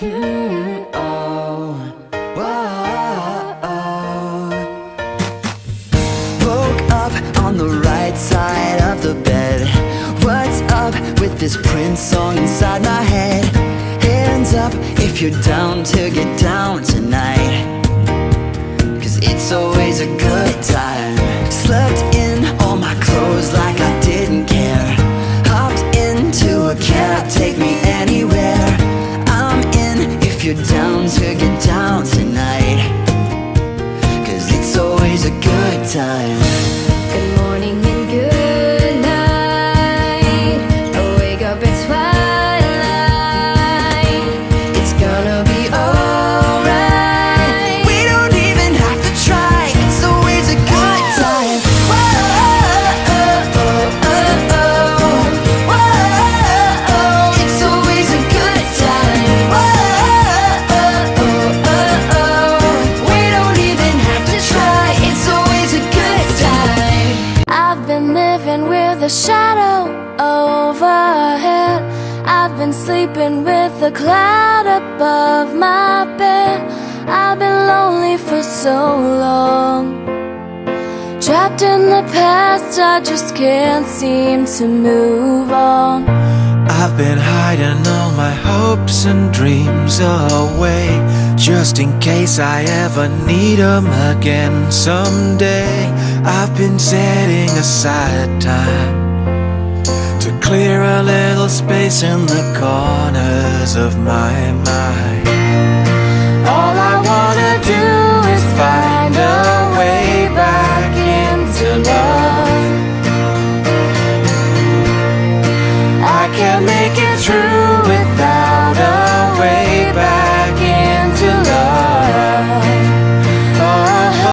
Oh, woke up on the right side of the bed. What's up with this Prince song inside my head? Hands up if you're down to get down tonight, 'cause it's always a good time. Slept in all my clothes like I didn't care. Hopped into a cab, take me anywhere. I'm in if you're down to get down tonight, 'cause it's always a good time. Good morning and good night. I wake up at twilight. It's gonna be alright. We don't even have to try. It's always a good time. It's always a good time. We don't even have to try. It's always a good time. I've been living with a shadow overhead. I've been sleeping with a cloud above my bed. I've been lonely for so long, trapped in the past, I just can't seem to move on. I've been hiding all my hopes and dreams away, just in case I ever need them again someday. I've been setting aside time to clear a little space in the corners of my mind.